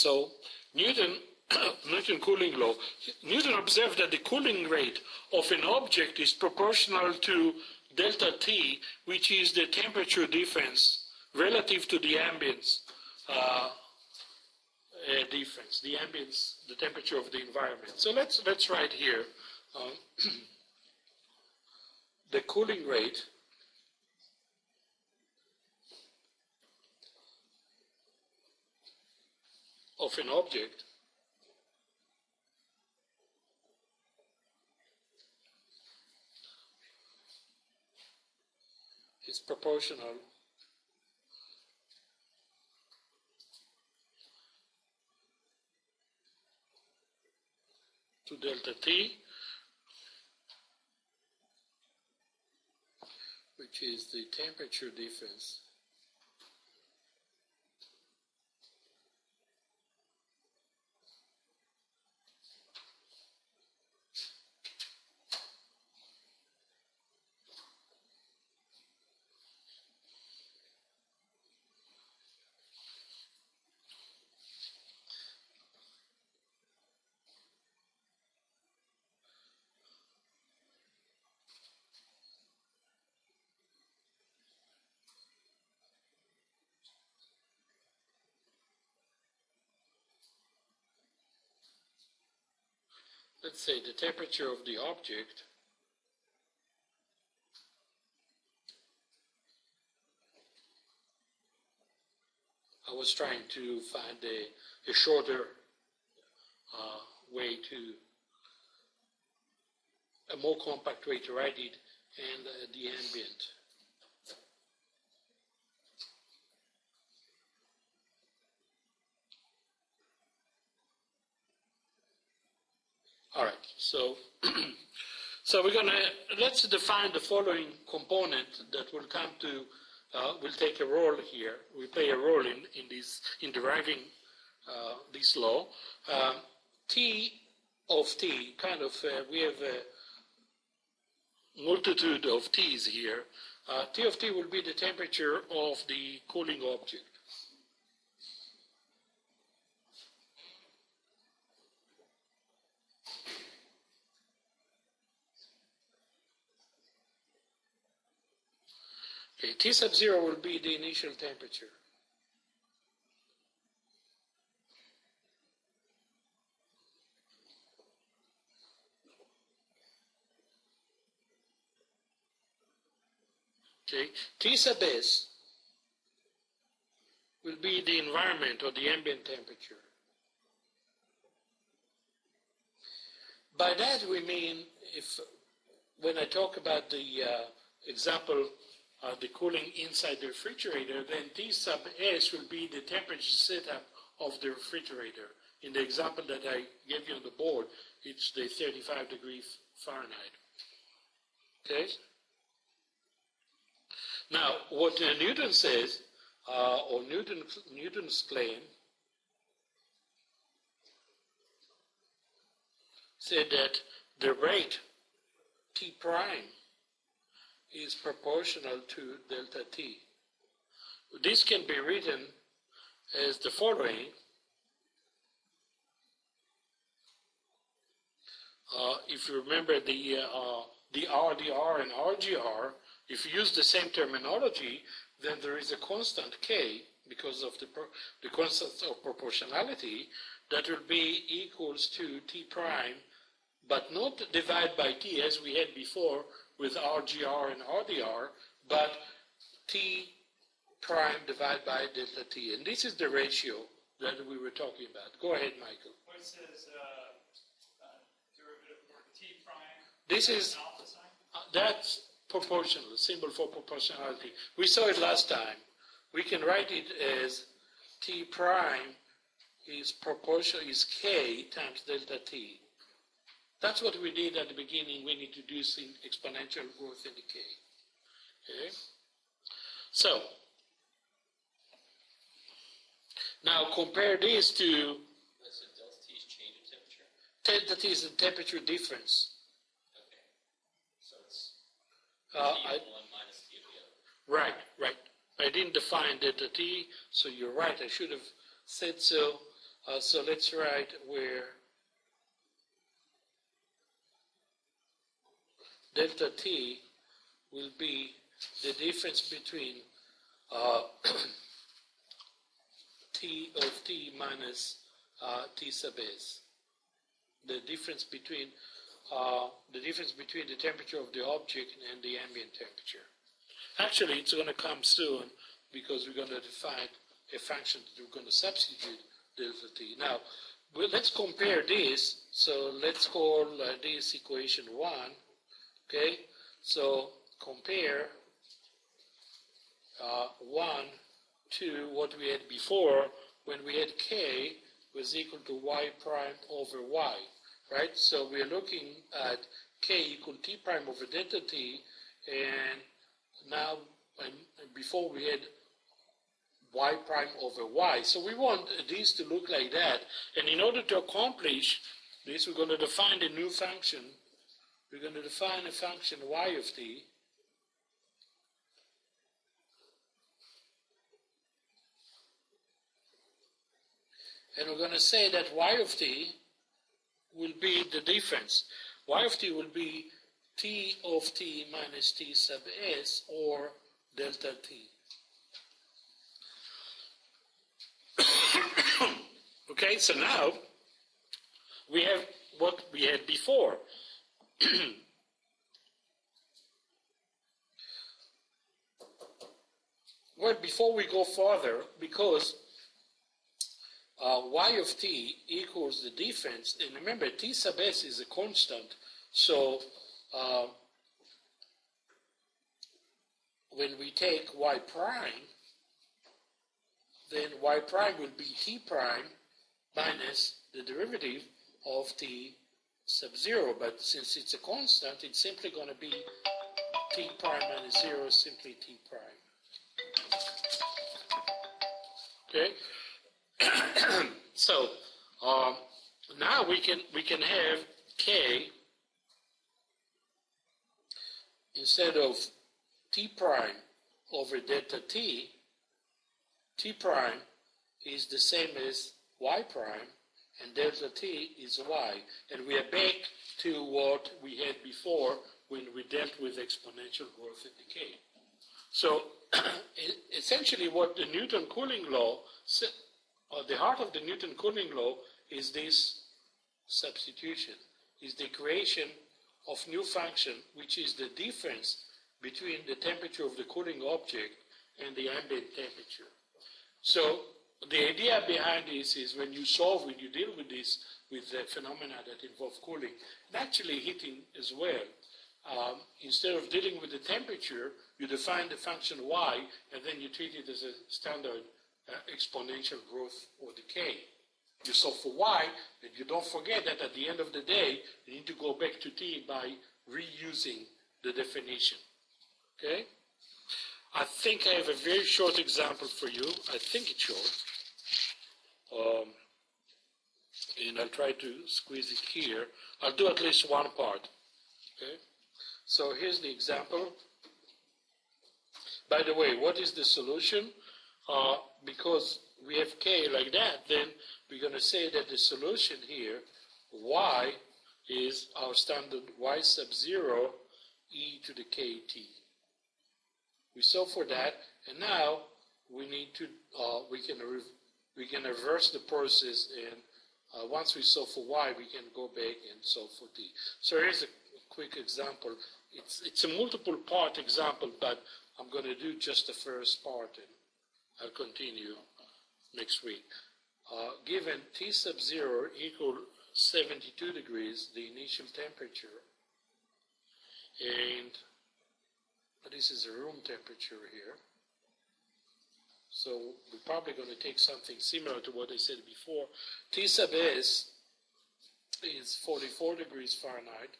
So Newton cooling law. Newton observed that the cooling rate of an object is proportional to delta T, which is the temperature difference relative to the ambience difference, the temperature of the environment. So let's write here the cooling rate of an object is proportional to delta T, which is the temperature difference let's say the temperature of the object I was trying to find a shorter way to, a more compact way to write it, and the ambient. All right, so let's define the following component that will come to, will take a role here. We play a role in deriving this law. T of T, we have a multitude of T's here. T of T will be the temperature of the cooling object. Okay, T sub 0 will be the initial temperature. Okay, T sub S will be the environment or the ambient temperature. By that we mean, when I talk about the example, the cooling inside the refrigerator, then T sub S will be the temperature setup of the refrigerator. In the example that I gave you on the board, it's the 35 degrees Fahrenheit. Okay? Now, what Newton says, or Newton's claim, said that the rate T prime is proportional to delta T. This can be written as the following. If you remember the RDR and RGR, if you use the same terminology, then there is a constant K because of the constant of proportionality that will be equals to T prime, but not divided by T as we had before with RGR and RDR, but T prime divided by delta T. And this is the ratio that we were talking about. Go ahead, Michael. What it says, derivative for T prime. This is, alpha sign? that's proportional, symbol for proportionality. We saw it last time. We can write it as T prime is proportional, is K times delta T. That's what we did at the beginning when introducing exponential growth and decay. Okay? So, now compare this to So delta T is change in temperature? delta T is the temperature difference. Okay. So it's T of one minus T of the other. Right, right. I didn't define delta T, so you're right. I should have said so. So let's write where delta T will be the difference between T of T minus T sub S. The difference between the temperature of the object and the ambient temperature. Actually, it's going to come soon because we're going to define a function that we're going to substitute delta T. Now, let's compare this. So let's call this equation 1. Okay? So compare 1 to what we had before when we had K was equal to y prime over y. Right? So we're looking at K equal T prime over delta T, and now, before we had y prime over y. So we want these to look like that. And in order to accomplish this, we're going to define a new function. We're going to define a function y of t. And we're going to say that y of t will be the difference. Y of t will be T of T minus T sub S, or delta T. Okay, so now we have what we had before. Well, before we go further, because y of t equals the difference, and remember T sub S is a constant, so when we take y prime, then y prime will be T prime minus the derivative of T sub 0. But since it's a constant, it's simply going to be T prime minus 0, simply T prime. Okay? So now we can have K, instead of T prime over delta T, T prime is the same as y prime, and delta T is y. And we are back to what we had before when we dealt with exponential growth and decay. So essentially what the Newton Cooling law, or the heart of the Newton Cooling law, is this substitution, is the creation of new function, which is the difference between the temperature of the cooling object and the ambient temperature. So the idea behind this is when you deal with this, with the phenomena that involve cooling, and actually heating as well, instead of dealing with the temperature, you define the function y, and then you treat it as a standard exponential growth or decay. You solve for y, and you don't forget that at the end of the day, you need to go back to t by reusing the definition. Okay? I think I have a very short example for you. I think it's short. And I'll try to squeeze it here. I'll do at least one part. Okay? So here's the example. By the way, what is the solution? Because we have k like that, then we're going to say that the solution here, y, is our standard y sub 0 e to the kt. We solve for that, and now we need to we can reverse the process, and once we solve for y, we can go back and solve for t. So here's a quick example. It's a multiple part example, but I'm going to do just the first part, and I'll continue next week. Given T sub 0 equal 72 degrees, the initial temperature, and this is a room temperature here. So we're probably going to take something similar to what I said before. T sub S is 44 degrees Fahrenheit,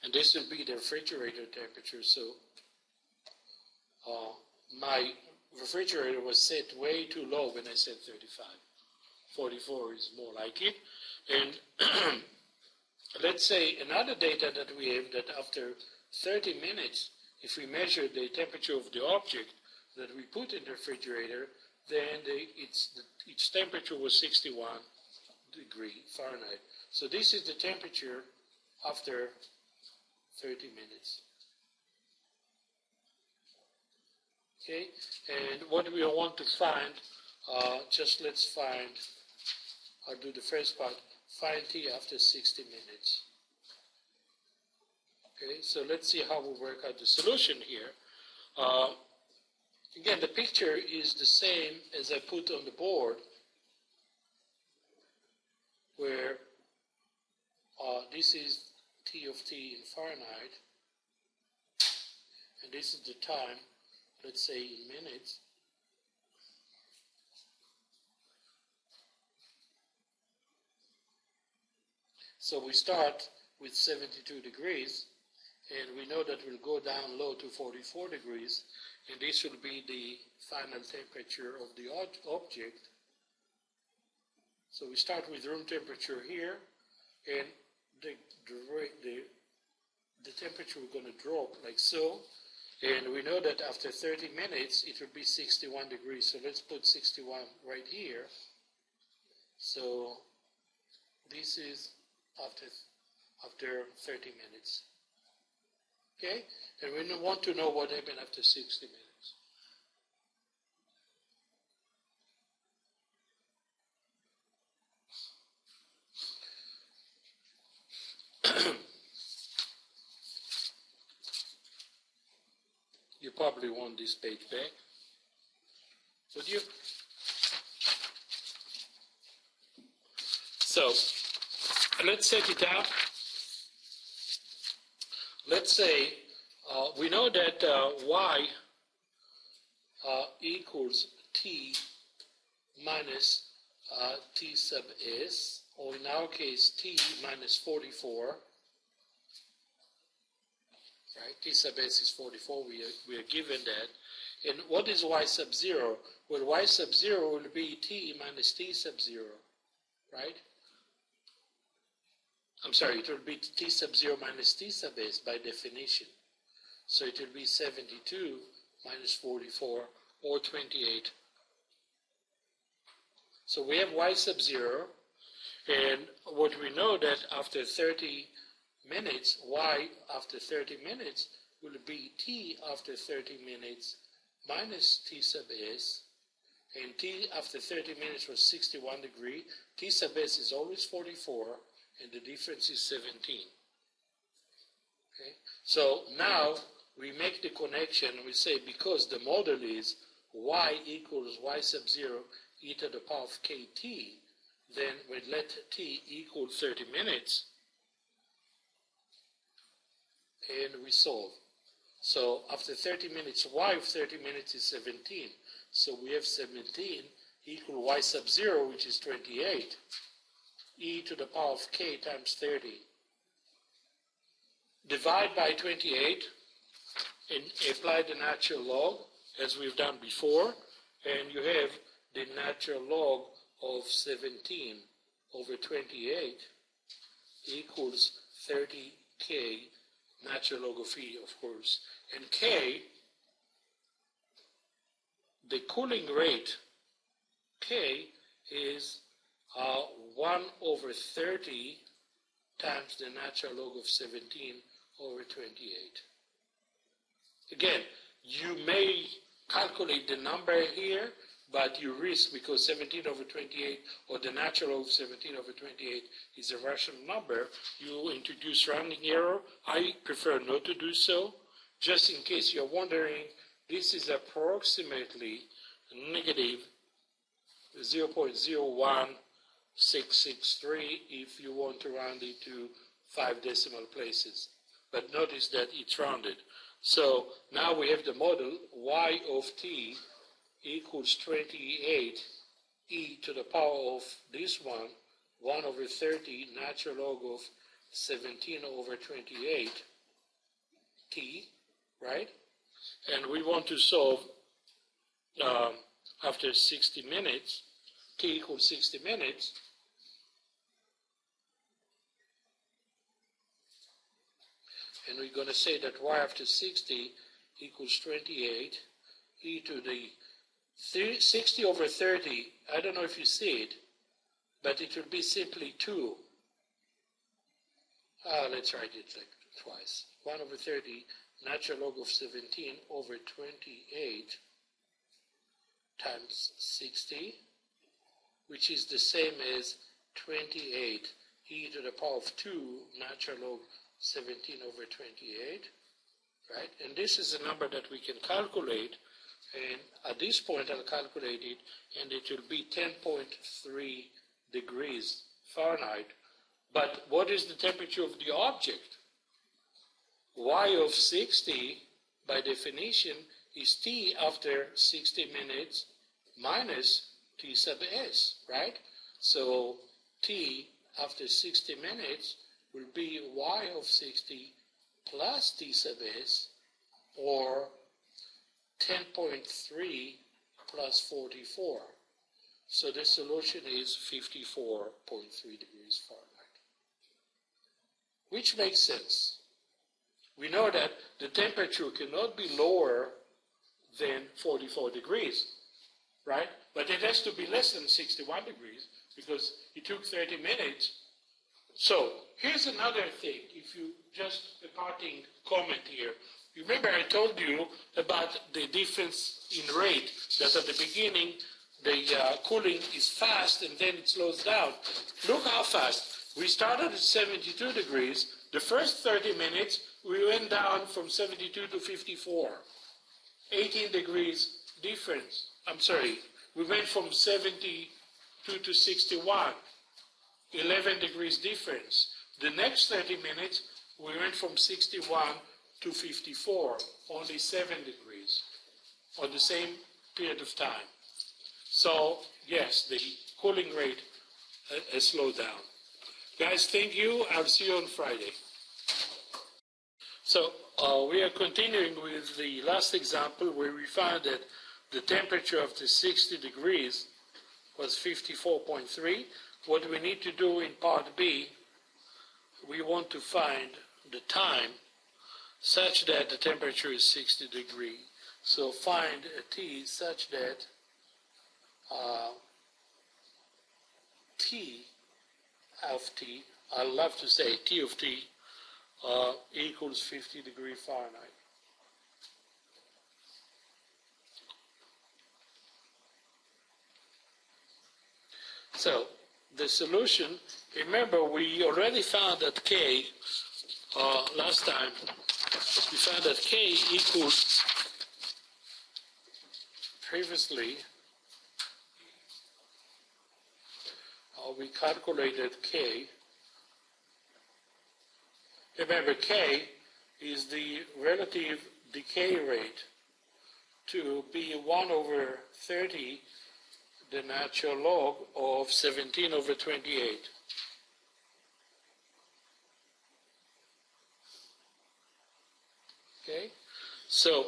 and this will be the refrigerator temperature. So my refrigerator was set way too low when I said 35. 44 is more like it. And let's say another data that we have, that after 30 minutes, if we measure the temperature of the object that we put in the refrigerator, then its temperature was 61 degree Fahrenheit. So this is the temperature after 30 minutes. Okay, and what we want to find, just let's find, I'll do the first part, find T after 60 minutes. Okay, so let's see how we work out the solution here. Again, the picture is the same as I put on the board, where this is T of T in Fahrenheit, and this is the time, let's say in minutes. So we start with 72 degrees, and we know that we'll go down low to 44 degrees, and this will be the final temperature of the object. So we start with room temperature here, and the temperature we're going to drop like so, and we know that after 30 minutes it will be 61 degrees. So let's put 61 right here. So this is after 30 minutes. Okay? And we want to know what happened after 60 minutes. You probably want this page back, would you? So let's set it up. Let's say we know that y equals t minus t sub s, or in our case t minus 44. Right? T sub s is 44, we are given that. And what is y sub 0? Well, y sub 0 will be t minus t sub 0, right? I'm sorry, it will be t sub 0 minus t sub s by definition. So it will be 72 minus 44, or 28. So we have y sub 0, and what we know that after 30 minutes, y after 30 minutes will be t after 30 minutes minus t sub s, and t after 30 minutes was 61 degree, t sub s is always 44, and the difference is 17. Okay? So now we make the connection, we say because the model is y equals y sub 0 e to the power of kt, then we let t equal 30 minutes, and we solve. So after 30 minutes, y of 30 minutes is 17. So we have 17 equal y sub 0, which is 28, e to the power of k times 30. Divide by 28 and apply the natural log, as we've done before, and you have the natural log of 17 over 28 equals 30k natural log of E, of course. And K, the cooling rate, K is 1 over 30 times the natural log of 17 over 28. Again, you may calculate the number here, but you risk, because 17 over 28, or the natural log of 17 over 28 is a rational number, you introduce rounding error. I prefer not to do so. Just in case you're wondering, this is approximately negative 0.01663 if you want to round it to 5 decimal places. But notice that it's rounded. So now we have the model y of t equals 28 e to the power of this one, 1 over 30 natural log of 17 over 28 t, right? And we want to solve after 60 minutes, t equals 60 minutes. And we're going to say that y after 60 equals 28 e to the 60 over 30, I don't know if you see it, but it will be simply 2. Let's write it like twice. 1 over 30, natural log of 17 over 28 times 60, which is the same as 28 e to the power of 2 natural log 17 over 28, right? And this is a number that we can calculate, and at this point I'll calculate it, and it will be 10.3 degrees Fahrenheit. But what is the temperature of the object? Y of 60, by definition, is T after 60 minutes minus T sub S, right? So T after 60 minutes will be Y of 60 plus T sub S, or 10.3 plus 44. So the solution is 54.3 degrees Fahrenheit, which makes sense. We know that the temperature cannot be lower than 44 degrees, right? But it has to be less than 61 degrees because it took 30 minutes. So here's another thing, if you just a parting comment here. Remember I told you about the difference in rate, that at the beginning the cooling is fast and then it slows down. Look how fast. We started at 72 degrees. The first 30 minutes we went down from 72 to 54. 18 degrees difference. I'm sorry, we went from 72 to 61. 11 degrees difference. The next 30 minutes, we went from 61 to 54, only 7 degrees, on the same period of time. So, yes, the cooling rate has slowed down. Guys, thank you. I'll see you on Friday. So, we are continuing with the last example where we found that the temperature of the 60 degrees was 54.3. What we need to do in part B, we want to find the time such that the temperature is 60 degrees. So find a T such that T of T, I love to say T of T, equals 50 degrees Fahrenheit. So the solution, remember we already found that K, last time, we found that K equals, previously, we calculated K. Remember, K is the relative decay rate to be 1 over 30, the natural log of 17 over 28. Okay? So,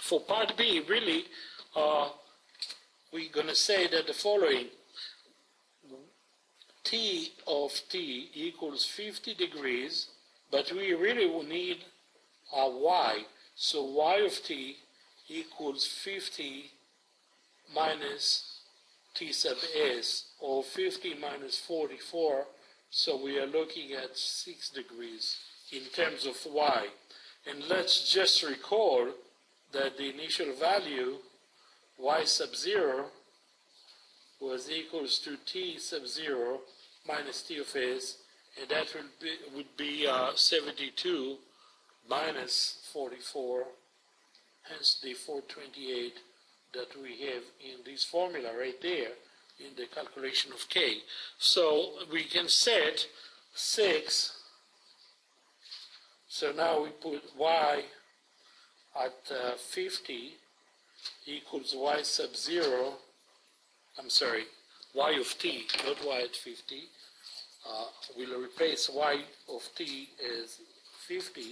for part B, really, we're going to say that the following. T of T equals 50 degrees, but we really will need a Y. So Y of T equals 50 minus T sub S, or 50 minus 44. So we are looking at 6 degrees in terms of Y. And let's just recall that the initial value, Y sub 0, was equals to T sub 0 minus T of S, and that would be 72 minus 44, hence the 428 that we have in this formula right there in the calculation of K. So we can set 6. So now we put Y at 50 equals Y sub 0. I'm sorry, Y of T, not Y at 50. We'll replace Y of T as 50, and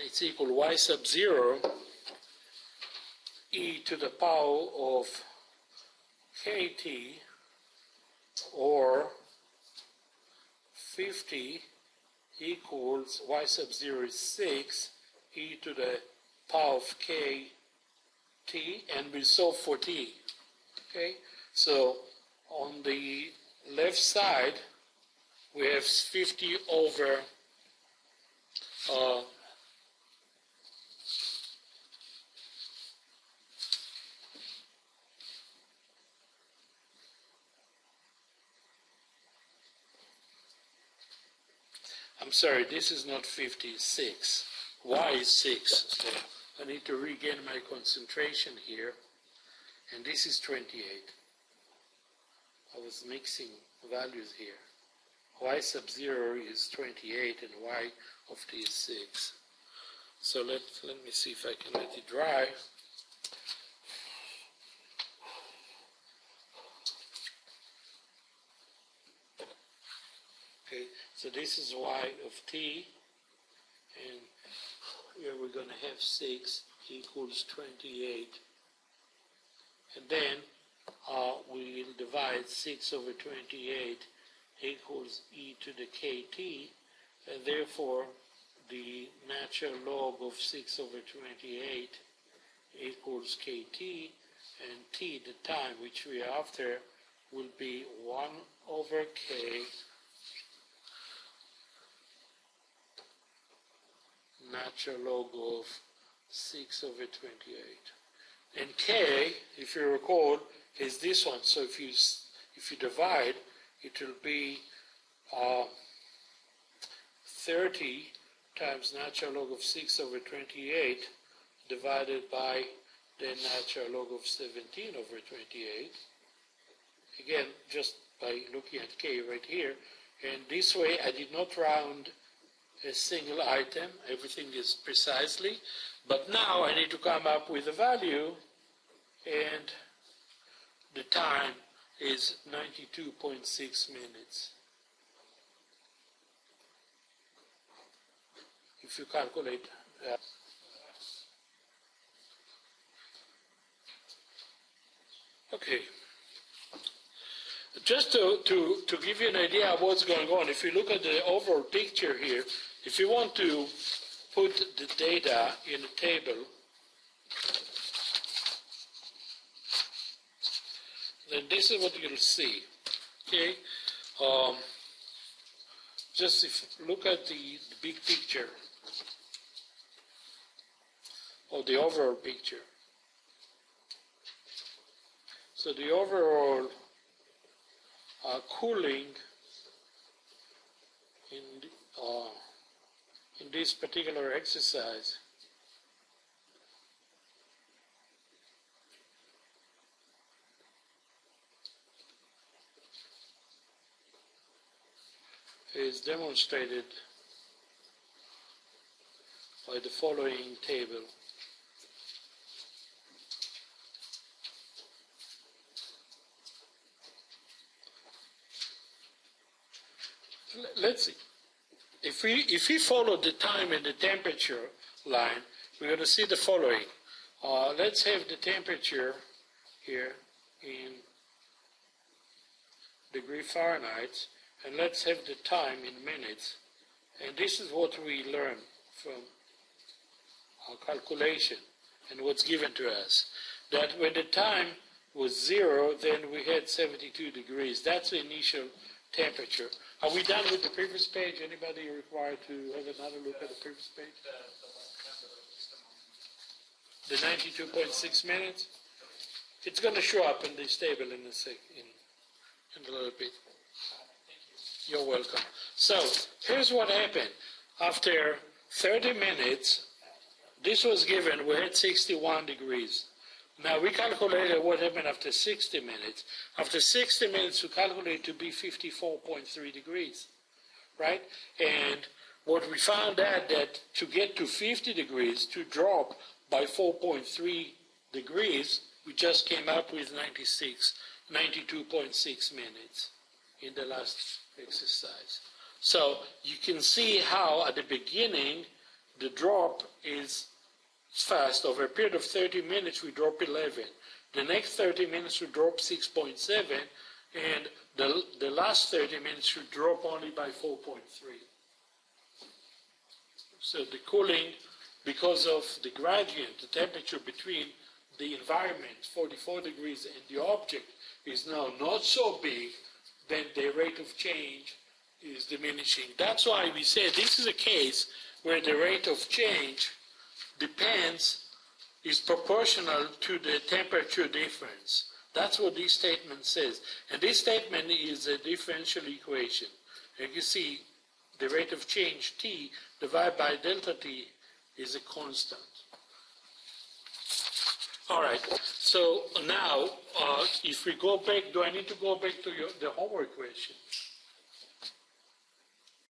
it's equal Y sub 0 e to the power of kt, or 50 equals Y sub 0 is 6 e to the power of k T, and we solve for T. Okay, so on the left side, we have 50 over I'm sorry, this is not 50, it's 6. Y is 6, so I need to regain my concentration here. And this is 28. I was mixing values here. Y sub 0 is 28 and Y of t is 6. So let me see if I can let it dry. Okay, so this is Y of t, and here we're going to have 6 equals 28. And then we'll divide 6 over 28 equals e to the kt, and therefore the natural log of 6 over 28 equals kt, and t, the time which we are after, will be 1 over k natural log of 6 over 28. And k, if you recall, is this one. So if you divide, it will be 30 times natural log of 6 over 28 divided by the natural log of 17 over 28. Again, just by looking at k right here. And this way, I did not round a single item. Everything is precisely. But now I need to come up with a value, and the time is 92.6 minutes. If you calculate okay. Just to give you an idea of what's going on, if you look at the overall picture here, if you want to put the data in a table, then this is what you'll see. Okay, just if you look at the big picture, or the overall picture. So the overall cooling in this particular exercise is demonstrated by the following table. Let's see. If we follow the time and the temperature line, we're going to see the following. Let's have the temperature here in degree Fahrenheit, and let's have the time in minutes. And this is what we learn from our calculation and what's given to us. That when the time was 0, then we had 72 degrees. That's the initial temperature. Are we done with the previous page? Anybody required to have another look at the previous page? The 92.6 minutes? It's going to show up in this table in a little bit. You're welcome. So here's what happened. After 30 minutes, this was given, we had 61 degrees. Now we calculated what happened after 60 minutes. After 60 minutes, we calculated to be 54.3 degrees, right? And what we found out that to get to 50 degrees, to drop by 4.3 degrees, we just came up with 92.6 minutes in the last exercise. So you can see how at the beginning, the drop is fast. Over a period of 30 minutes, we drop 11. The next 30 minutes, we drop 6.7. And the last 30 minutes, we drop only by 4.3. So the cooling, because of the gradient, the temperature between the environment, 44 degrees, and the object is now not so big, then the rate of change is diminishing. That's why we say this is a case where the rate of change is proportional to the temperature difference. That's what this statement says. And this statement is a differential equation. And you see, the rate of change, t, divided by delta t, is a constant. All right, so now, if we go back, do I need to go back to the homework question?